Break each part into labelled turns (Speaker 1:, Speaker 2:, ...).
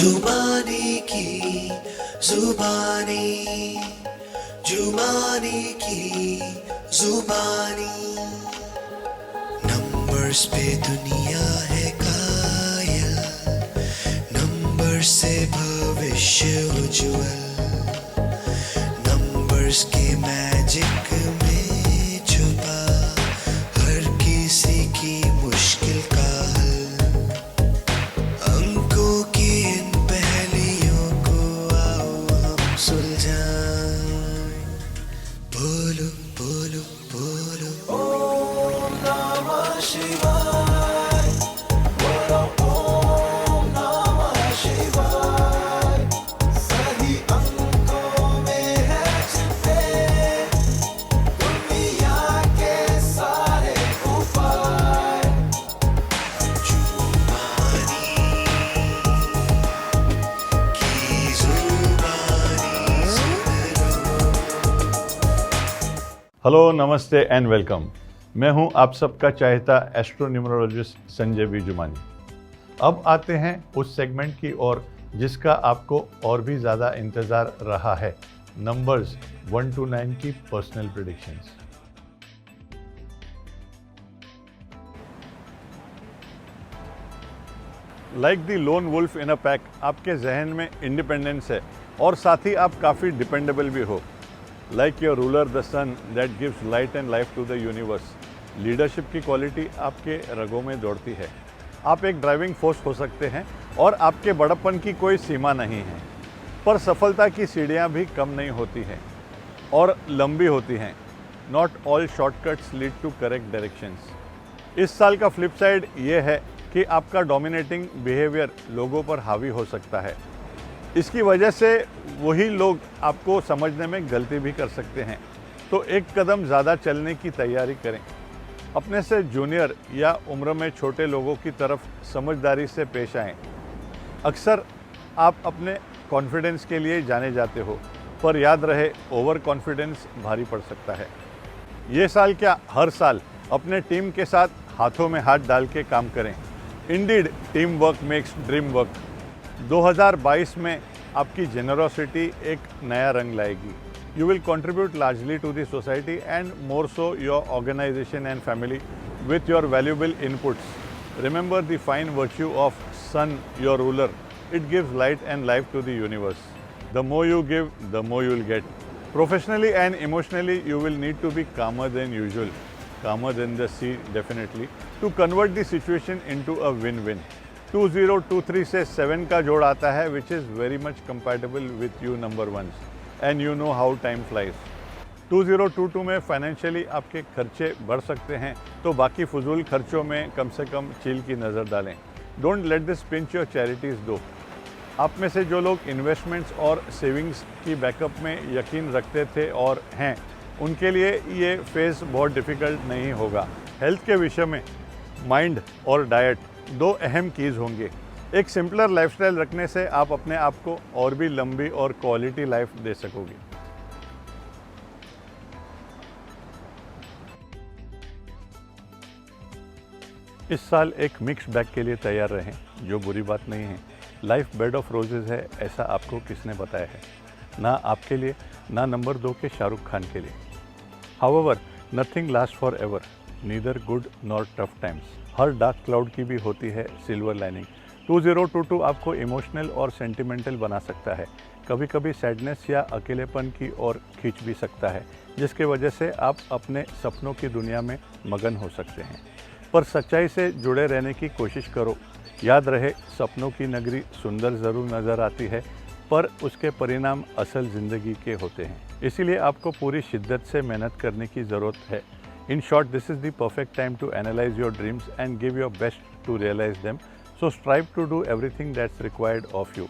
Speaker 1: जुबानी की जुबानी, जुबानी की जुबानी। नंबर्स पे दुनिया है कायल, नंबर से भविष्य उज्ज्वल, नंबर्स के मैजिक में छुपा हर किसी की मुश्किल का हल। अंकों की इन पहेलियों को आओ हम सुलझाएं। बोलो बोलो बोलो ओम नमः शिवाय, बोलो ओम नमः शिवाय। सही अंकों में है छिपे दुनिया के सारे उपाय। जुबानी की जुबानी सुन
Speaker 2: हेलो, नमस्ते एंड वेलकम। मैं हूं आप सबका चाहता एस्ट्रोन्यूमरोलॉजिस्ट संजय बी जुमानी। अब आते हैं उस सेगमेंट की ओर जिसका आपको और भी ज़्यादा इंतज़ार रहा है, नंबर्स 1 to 9 की personal predictions. Like the lone wolf in a pack, आपके जहन में इंडिपेंडेंस है और साथ ही आप काफ़ी डिपेंडेबल भी हो। Like your ruler the sun that gives light and life to the universe, leadership की क्वालिटी आपके रगों में दौड़ती है। आप एक ड्राइविंग फोर्स हो सकते हैं और आपके बड़प्पन की कोई सीमा नहीं है, पर सफलता की सीढ़ियाँ भी कम नहीं होती हैं और लंबी होती हैं। Not all shortcuts lead to correct directions. इस साल का फ्लिप साइड ये है कि आपका डोमिनेटिंग बिहेवियर लोगों पर हावी हो सकता है। इसकी वजह से वही लोग आपको समझने में गलती भी कर सकते हैं, तो एक कदम ज़्यादा चलने की तैयारी करें। अपने से जूनियर या उम्र में छोटे लोगों की तरफ समझदारी से पेश आएं। अक्सर आप अपने कॉन्फिडेंस के लिए जाने जाते हो, पर याद रहे ओवर कॉन्फिडेंस भारी पड़ सकता है। ये साल क्या, हर साल अपने टीम के साथ हाथों में हाथ डाल के काम करें। Indeed team work makes dream work. 2022 में आपकी जेनरोसिटी एक नया रंग लाएगी। You will contribute largely to the society and more so your organisation and family with your valuable inputs. Remember the fine virtue of sun your ruler, it gives light and life to the universe. The more you give, the more you will get. Professionally and emotionally, you will need to be calmer than usual, calmer than the sea definitely, to convert the situation into a win-win. 2023 से 7 का जोड़ आता है, which is very much compatible with you number ones, and you know how time flies. 2022 में financially आपके खर्चे बढ़ सकते हैं, तो बाकी फजूल खर्चों में कम से कम चील की नज़र डालें. Don't let this pinch your charities दो. आप में से जो लोग इन्वेस्टमेंट्स और सेविंग्स की बैकअप में यकीन रखते थे और हैं, उनके लिए ये फेज़ बहुत डिफ़िकल्ट नहीं होगा. हेल्थ के विषय में माइंड और डाइट दो अहम कीज़ होंगे. एक सिंपलर लाइफस्टाइल रखने से आप अपने आप को और भी लंबी और क्वालिटी लाइफ दे सकोगे. इस साल एक मिक्स बैग के लिए तैयार रहें, जो बुरी बात नहीं है. लाइफ बेड ऑफ रोजेज़ है, ऐसा आपको किसने बताया है? ना आपके लिए, ना नंबर 2 के शाहरुख खान के लिए. However, nothing last for ever, neither good nor tough times. Her dark cloud की भी होती है सिल्वर लाइनिंग. 2022 आपको इमोशनल और सेंटिमेंटल बना सकता है. कभी कभी सैडनेस या अकेलेपन की ओर खींच भी सकता है, जिसके वजह से आप अपने सपनों की दुनिया में मगन हो सकते हैं. पर सच्चाई से जुड़े रहने की कोशिश करो. याद रहे, सपनों की नगरी सुंदर ज़रूर नज़र आती है, पर उसके परिणाम असल ज़िंदगी के होते हैं. इसीलिए आपको पूरी शिद्दत से मेहनत करने की ज़रूरत है. In short, this is the perfect time to analyse your dreams and give your best to realise them. So strive to do everything that's required of you.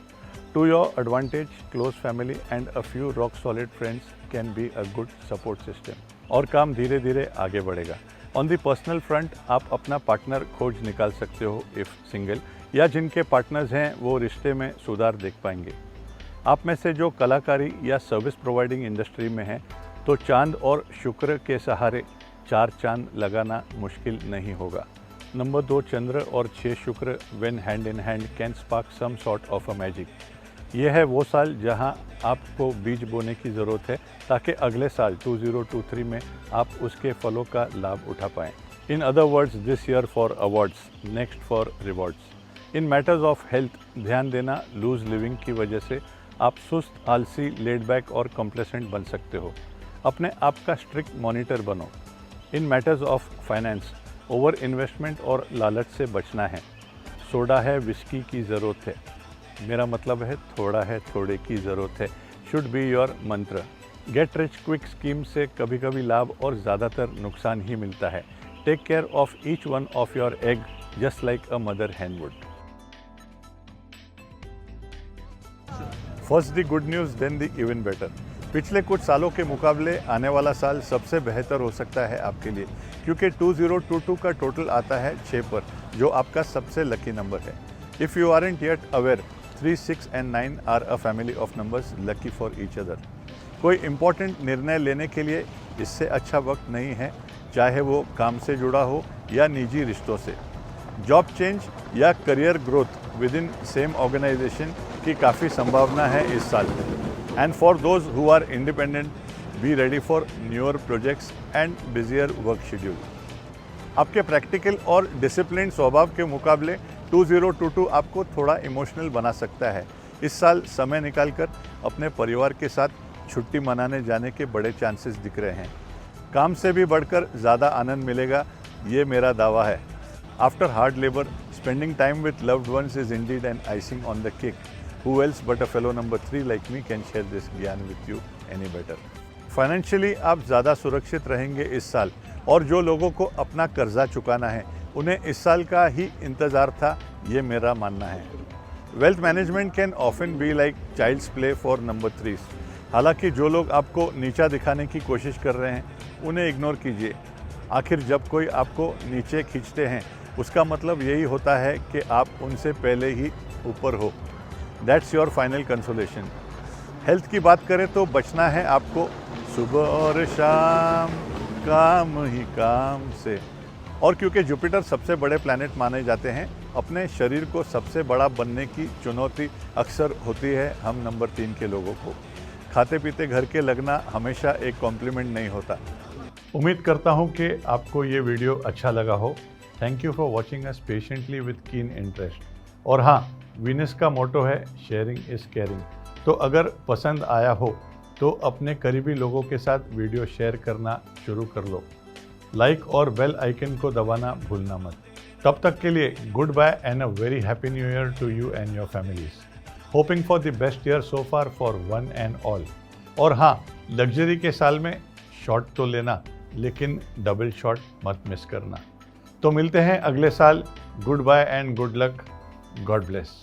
Speaker 2: To your advantage, close family and a few rock solid friends can be a good support system. और काम धीरे धीरे आगे बढ़ेगा. On the personal front, आप अपना partner खोज निकाल सकते हो इफ़ सिंगल, या जिनके पार्टनर्स हैं वो रिश्ते में सुधार देख पाएंगे. आप में से जो कलाकारी या सर्विस प्रोवाइडिंग इंडस्ट्री में हैं, तो चांद और शुक्र के सहारे 4 चांद लगाना मुश्किल नहीं होगा. नंबर 2 चंद्र और 6 Shukra when hand in hand can spark some sort of a magic. यह है वो साल जहां आपको बीज बोने की ज़रूरत है ताकि अगले साल 2023 में आप उसके फलों का लाभ उठा पाएँ। In other words, this year for awards, next for rewards. In matters of health ध्यान देना, लूज लिविंग की वजह से आप सुस्त, आलसी, लेड बैक और कॉम्प्लेसेंट बन सकते हो। अपने आप का स्ट्रिक्ट मॉनिटर बनो। In matters of finance, over investment और लालच से बचना है। सोडा है, विस्की की ज़रूरत है, मेरा मतलब है थोड़ा है, थोड़े की ज़रूरत है, शुड बी योर मंत्र। गेट रिच क्विक स्कीम से कभी कभी लाभ और ज़्यादातर नुकसान ही मिलता है। Take care of each one of your egg just like a mother hen would। First the good news then the even better. पिछले कुछ सालों के मुकाबले आने वाला साल सबसे बेहतर हो सकता है आपके लिए, क्योंकि 2022 का टोटल आता है 6 पर, जो आपका सबसे लकी नंबर है। If you aren't yet aware, 3, 6 and 9 are a family of numbers lucky for each other. कोई इम्पोर्टेंट निर्णय लेने के लिए इससे अच्छा वक्त नहीं है, चाहे वो काम से जुड़ा हो या निजी रिश्तों से। जॉब चेंज या career growth within same organisation की काफ़ी संभावना है इस साल। And for those who are independent, be ready for newer projects and busier work schedule. आपके प्रैक्टिकल और डिसिप्लिन स्वभाव के मुकाबले 2022 आपको थोड़ा इमोशनल बना सकता है। इस साल समय निकालकर अपने परिवार के साथ छुट्टी मनाने जाने के बड़े चांसेस दिख रहे हैं। काम से भी बढ़कर ज़्यादा आनंद मिलेगा, ये मेरा दावा है। After hard labour, spending time with loved ones is indeed an icing on the cake. Who else but a fellow number 3 like me can share this ज्ञान with you any better। Financially आप ज़्यादा सुरक्षित रहेंगे इस साल, और जो लोगों को अपना कर्जा चुकाना है उन्हें इस साल का ही इंतज़ार था, ये मेरा मानना है। Wealth management can often be like child's play for number 3। हालांकि जो लोग आपको नीचा दिखाने की कोशिश कर रहे हैं उन्हें इग्नोर कीजिए। आखिर जब कोई आपको नीचे खींचते हैं उसका मतलब यही होता है कि आप उनसे पहले ही ऊपर हो। That's your final consolation. Health की बात करें तो बचना है आपको सुबह और शाम, काम ही काम से। और क्योंकि जुपिटर सबसे बड़े प्लैनेट माने जाते हैं, अपने शरीर को सबसे बड़ा बनने की चुनौती अक्सर होती है हम नंबर 3 के लोगों को। खाते पीते घर के लगना हमेशा एक कॉम्प्लीमेंट नहीं होता। उम्मीद करता हूँ कि आपको ये वीडियो अच्छा लगा हो। Thank you for watching us patiently with keen interest. और हाँ, वीनस का मोटो है शेयरिंग इज़ केयरिंग। तो अगर पसंद आया हो तो अपने करीबी लोगों के साथ वीडियो शेयर करना शुरू कर लो। लाइक और बेल आइकन को दबाना भूलना मत। तब तक के लिए goodbye and a very happy new year to you and your families. Hoping for the best year so far for one and all. और हाँ, लग्जरी के साल में शॉट तो लेना, लेकिन डबल शॉट मत मिस करना। तो मिलते हैं अगले साल। Goodbye and good luck. God bless.